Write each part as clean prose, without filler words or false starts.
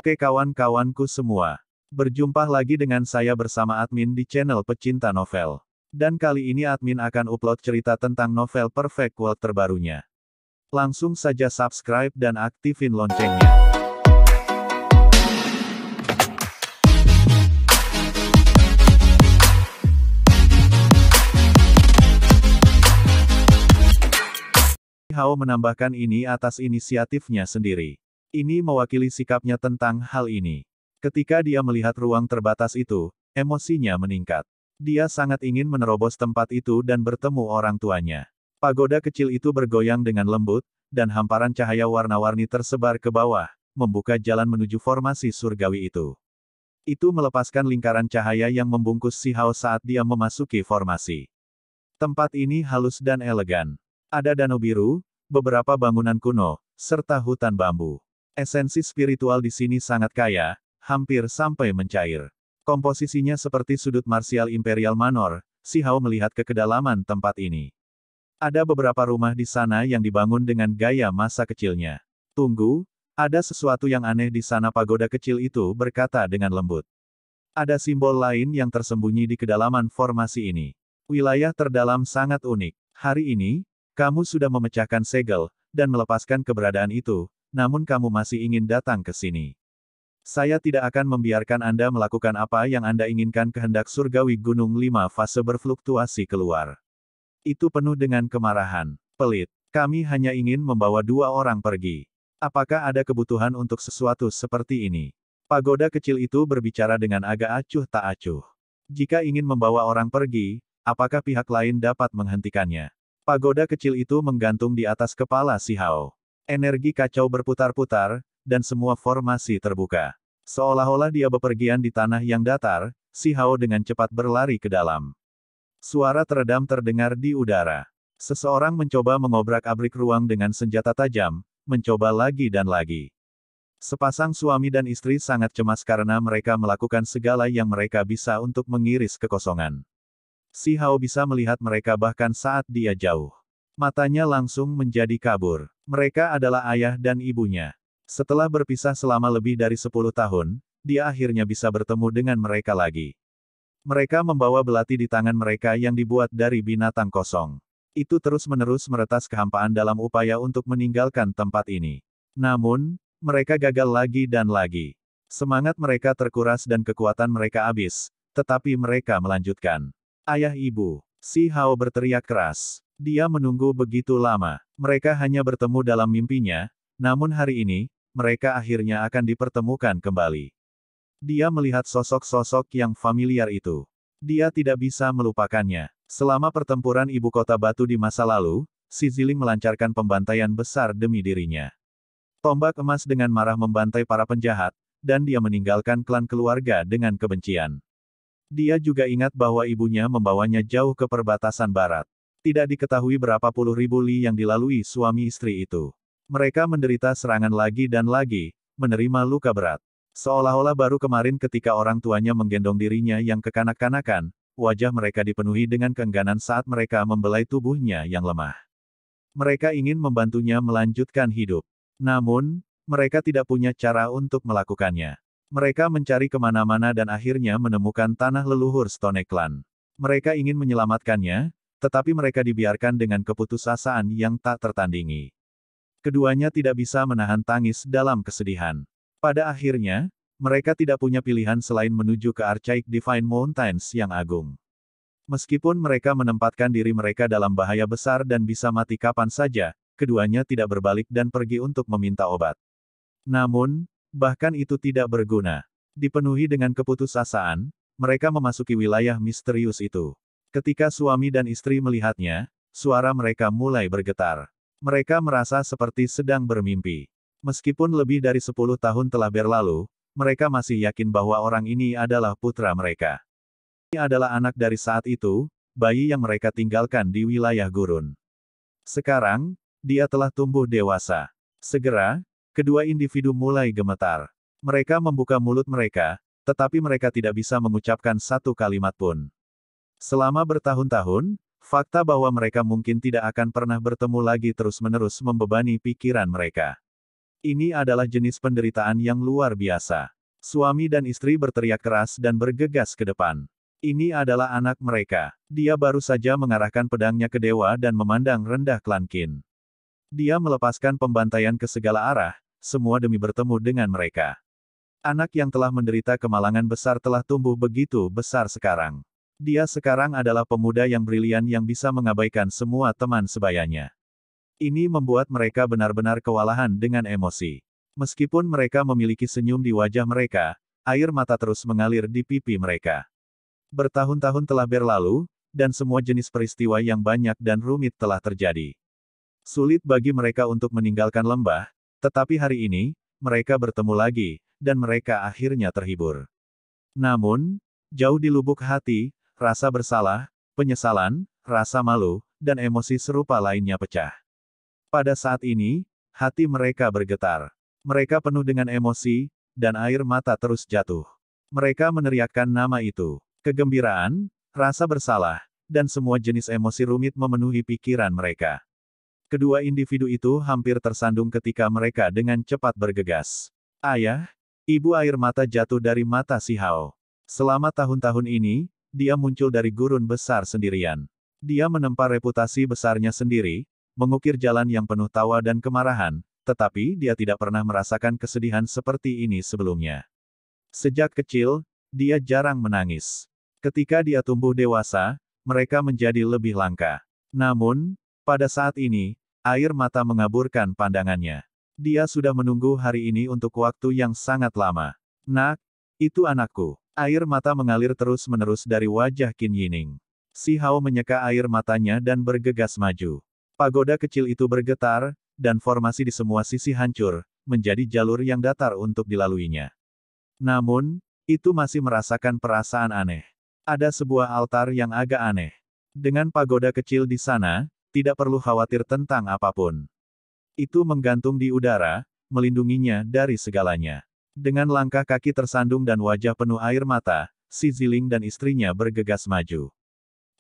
Oke kawan-kawanku semua. Berjumpa lagi dengan saya bersama admin di channel Pecinta Novel. Dan kali ini admin akan upload cerita tentang novel Perfect World terbarunya. Langsung saja subscribe dan aktifin loncengnya. Hao menambahkan ini atas inisiatifnya sendiri. Ini mewakili sikapnya tentang hal ini. Ketika dia melihat ruang terbatas itu, emosinya meningkat. Dia sangat ingin menerobos tempat itu dan bertemu orang tuanya. Pagoda kecil itu bergoyang dengan lembut, dan hamparan cahaya warna-warni tersebar ke bawah, membuka jalan menuju formasi surgawi itu. Itu melepaskan lingkaran cahaya yang membungkus si Hao saat dia memasuki formasi. Tempat ini halus dan elegan. Ada danau biru, beberapa bangunan kuno, serta hutan bambu. Esensi spiritual di sini sangat kaya, hampir sampai mencair. Komposisinya seperti sudut marsial Imperial Manor, si Hao melihat ke kedalaman tempat ini. Ada beberapa rumah di sana yang dibangun dengan gaya masa kecilnya. Tunggu, ada sesuatu yang aneh di sana, pagoda kecil itu berkata dengan lembut. Ada simbol lain yang tersembunyi di kedalaman formasi ini. Wilayah terdalam sangat unik. Hari ini, kamu sudah memecahkan segel, dan melepaskan keberadaan itu, namun kamu masih ingin datang ke sini. Saya tidak akan membiarkan Anda melakukan apa yang Anda inginkan. Kehendak surgawi Gunung 5 fase berfluktuasi keluar. Itu penuh dengan kemarahan. Pelit. Kami hanya ingin membawa dua orang pergi. Apakah ada kebutuhan untuk sesuatu seperti ini? Pagoda kecil itu berbicara dengan agak acuh tak acuh. Jika ingin membawa orang pergi, apakah pihak lain dapat menghentikannya? Pagoda kecil itu menggantung di atas kepala si Hao. Energi kacau berputar-putar, dan semua formasi terbuka. Seolah-olah dia bepergian di tanah yang datar, si Hao dengan cepat berlari ke dalam. Suara teredam terdengar di udara. Seseorang mencoba mengobrak-abrik ruang dengan senjata tajam, mencoba lagi dan lagi. Sepasang suami dan istri sangat cemas karena mereka melakukan segala yang mereka bisa untuk mengiris kekosongan. Si Hao bisa melihat mereka bahkan saat dia jauh. Matanya langsung menjadi kabur. Mereka adalah ayah dan ibunya. Setelah berpisah selama lebih dari 10 tahun, dia akhirnya bisa bertemu dengan mereka lagi. Mereka membawa belati di tangan mereka yang dibuat dari binatang kosong. Itu terus-menerus meretas kehampaan dalam upaya untuk meninggalkan tempat ini. Namun, mereka gagal lagi dan lagi. Semangat mereka terkuras dan kekuatan mereka habis, tetapi mereka melanjutkan. Ayah ibu, si Hao berteriak keras. Dia menunggu begitu lama. Mereka hanya bertemu dalam mimpinya, namun hari ini, mereka akhirnya akan dipertemukan kembali. Dia melihat sosok-sosok yang familiar itu. Dia tidak bisa melupakannya. Selama pertempuran ibu kota batu di masa lalu, si Ziling melancarkan pembantaian besar demi dirinya. Tombak emas dengan marah membantai para penjahat, dan dia meninggalkan klan keluarga dengan kebencian. Dia juga ingat bahwa ibunya membawanya jauh ke perbatasan barat. Tidak diketahui berapa puluh ribu li yang dilalui suami istri itu. Mereka menderita serangan lagi dan lagi, menerima luka berat. Seolah-olah baru kemarin ketika orang tuanya menggendong dirinya yang kekanak-kanakan, wajah mereka dipenuhi dengan keengganan saat mereka membelai tubuhnya yang lemah. Mereka ingin membantunya melanjutkan hidup. Namun, mereka tidak punya cara untuk melakukannya. Mereka mencari kemana-mana dan akhirnya menemukan tanah leluhur Stone Clan. Mereka ingin menyelamatkannya, tetapi mereka dibiarkan dengan keputusasaan yang tak tertandingi. Keduanya tidak bisa menahan tangis dalam kesedihan. Pada akhirnya, mereka tidak punya pilihan selain menuju ke Archaic Divine Mountains yang agung. Meskipun mereka menempatkan diri mereka dalam bahaya besar dan bisa mati kapan saja, keduanya tidak berbalik dan pergi untuk meminta obat. Namun, bahkan itu tidak berguna. Dipenuhi dengan keputusasaan, mereka memasuki wilayah misterius itu. Ketika suami dan istri melihatnya, suara mereka mulai bergetar. Mereka merasa seperti sedang bermimpi. Meskipun lebih dari 10 tahun telah berlalu, mereka masih yakin bahwa orang ini adalah putra mereka. Ini adalah anak dari saat itu, bayi yang mereka tinggalkan di wilayah gurun. Sekarang, dia telah tumbuh dewasa. Segera, kedua individu mulai gemetar. Mereka membuka mulut mereka, tetapi mereka tidak bisa mengucapkan satu kalimat pun. Selama bertahun-tahun, fakta bahwa mereka mungkin tidak akan pernah bertemu lagi terus-menerus membebani pikiran mereka. Ini adalah jenis penderitaan yang luar biasa. Suami dan istri berteriak keras dan bergegas ke depan. Ini adalah anak mereka. Dia baru saja mengarahkan pedangnya ke dewa dan memandang rendah klan Qin. Dia melepaskan pembantaian ke segala arah, semua demi bertemu dengan mereka. Anak yang telah menderita kemalangan besar telah tumbuh begitu besar sekarang. Dia sekarang adalah pemuda yang brilian yang bisa mengabaikan semua teman sebayanya. Ini membuat mereka benar-benar kewalahan dengan emosi. Meskipun mereka memiliki senyum di wajah mereka, air mata terus mengalir di pipi mereka. Bertahun-tahun telah berlalu, dan semua jenis peristiwa yang banyak dan rumit telah terjadi. Sulit bagi mereka untuk meninggalkan lembah, tetapi hari ini, mereka bertemu lagi, dan mereka akhirnya terhibur. Namun, jauh di lubuk hati, rasa bersalah, penyesalan, rasa malu, dan emosi serupa lainnya pecah. Pada saat ini, hati mereka bergetar. Mereka penuh dengan emosi, dan air mata terus jatuh. Mereka meneriakkan nama itu. Kegembiraan, rasa bersalah, dan semua jenis emosi rumit memenuhi pikiran mereka. Kedua individu itu hampir tersandung ketika mereka dengan cepat bergegas. Ayah, ibu air mata jatuh dari mata si Hao. Selama tahun-tahun ini, dia muncul dari gurun besar sendirian. Dia menempa reputasi besarnya sendiri, mengukir jalan yang penuh tawa dan kemarahan, tetapi dia tidak pernah merasakan kesedihan seperti ini sebelumnya. Sejak kecil, dia jarang menangis. Ketika dia tumbuh dewasa, mereka menjadi lebih langka. Namun, pada saat ini, air mata mengaburkan pandangannya. Dia sudah menunggu hari ini untuk waktu yang sangat lama. Nak, itu anakku. Air mata mengalir terus-menerus dari wajah Qin Yining. Si Hao menyeka air matanya dan bergegas maju. Pagoda kecil itu bergetar, dan formasi di semua sisi hancur, menjadi jalur yang datar untuk dilaluinya. Namun, itu masih merasakan perasaan aneh. Ada sebuah altar yang agak aneh. Dengan pagoda kecil di sana, tidak perlu khawatir tentang apapun. Itu menggantung di udara, melindunginya dari segalanya. Dengan langkah kaki tersandung dan wajah penuh air mata, si Ziling dan istrinya bergegas maju.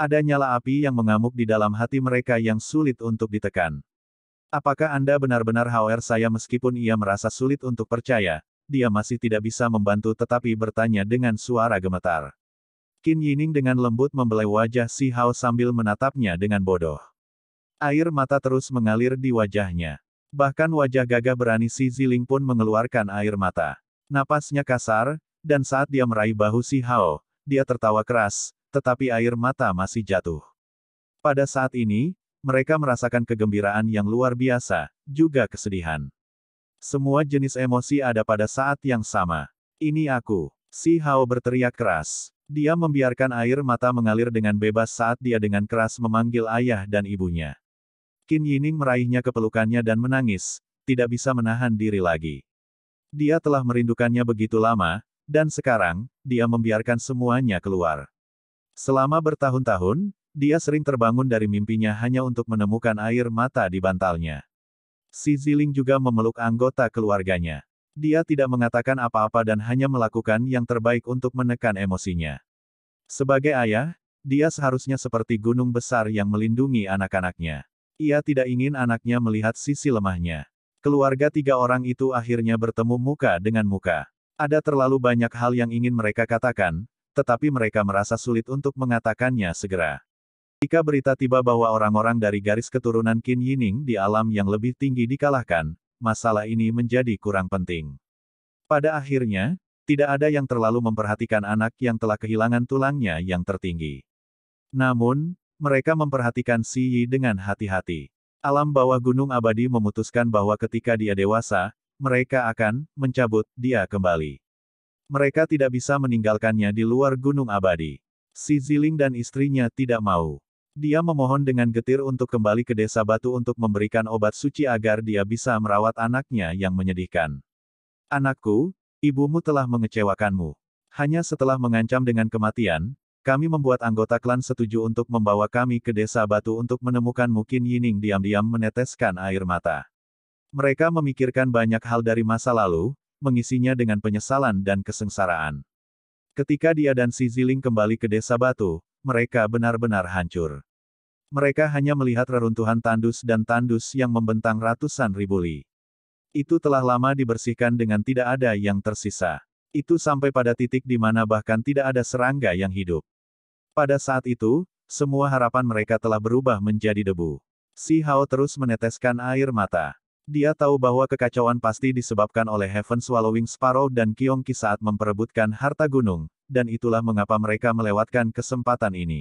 Ada nyala api yang mengamuk di dalam hati mereka yang sulit untuk ditekan. Apakah Anda benar-benar khawatir saya? Meskipun ia merasa sulit untuk percaya, dia masih tidak bisa membantu tetapi bertanya dengan suara gemetar. Qin Yining dengan lembut membelai wajah si Hao sambil menatapnya dengan bodoh. Air mata terus mengalir di wajahnya. Bahkan wajah gagah berani si Ziling pun mengeluarkan air mata. Napasnya kasar, dan saat dia meraih bahu si Hao, dia tertawa keras, tetapi air mata masih jatuh. Pada saat ini, mereka merasakan kegembiraan yang luar biasa, juga kesedihan. Semua jenis emosi ada pada saat yang sama. Ini aku. Si Hao berteriak keras. Dia membiarkan air mata mengalir dengan bebas saat dia dengan keras memanggil ayah dan ibunya. Qin Yining meraihnya ke pelukannya dan menangis, tidak bisa menahan diri lagi. Dia telah merindukannya begitu lama, dan sekarang, dia membiarkan semuanya keluar. Selama bertahun-tahun, dia sering terbangun dari mimpinya hanya untuk menemukan air mata di bantalnya. Si Ziling juga memeluk anggota keluarganya. Dia tidak mengatakan apa-apa dan hanya melakukan yang terbaik untuk menekan emosinya. Sebagai ayah, dia seharusnya seperti gunung besar yang melindungi anak-anaknya. Ia tidak ingin anaknya melihat sisi lemahnya. Keluarga tiga orang itu akhirnya bertemu muka dengan muka. Ada terlalu banyak hal yang ingin mereka katakan, tetapi mereka merasa sulit untuk mengatakannya segera. Jika berita tiba bahwa orang-orang dari garis keturunan Qin Yining di alam yang lebih tinggi dikalahkan, masalah ini menjadi kurang penting. Pada akhirnya, tidak ada yang terlalu memperhatikan anak yang telah kehilangan tulangnya yang tertinggi. Namun, mereka memperhatikan Si Yi dengan hati-hati. Alam bawah gunung abadi memutuskan bahwa ketika dia dewasa, mereka akan mencabut dia kembali. Mereka tidak bisa meninggalkannya di luar gunung abadi. Si Ziling dan istrinya tidak mau. Dia memohon dengan getir untuk kembali ke desa batu untuk memberikan obat suci agar dia bisa merawat anaknya yang menyedihkan. Anakku, ibumu telah mengecewakanmu. Hanya setelah mengancam dengan kematian, kami membuat anggota klan setuju untuk membawa kami ke desa batu untuk menemukanmu. Qin Yining diam-diam meneteskan air mata. Mereka memikirkan banyak hal dari masa lalu, mengisinya dengan penyesalan dan kesengsaraan. Ketika dia dan si Ziling kembali ke desa batu, mereka benar-benar hancur. Mereka hanya melihat reruntuhan tandus dan tandus yang membentang ratusan ribu li. Itu telah lama dibersihkan dengan tidak ada yang tersisa. Itu sampai pada titik di mana bahkan tidak ada serangga yang hidup. Pada saat itu, semua harapan mereka telah berubah menjadi debu. Si Hao terus meneteskan air mata. Dia tahu bahwa kekacauan pasti disebabkan oleh Heaven Swallowing Sparrow dan Qi saat memperebutkan harta gunung, dan itulah mengapa mereka melewatkan kesempatan ini.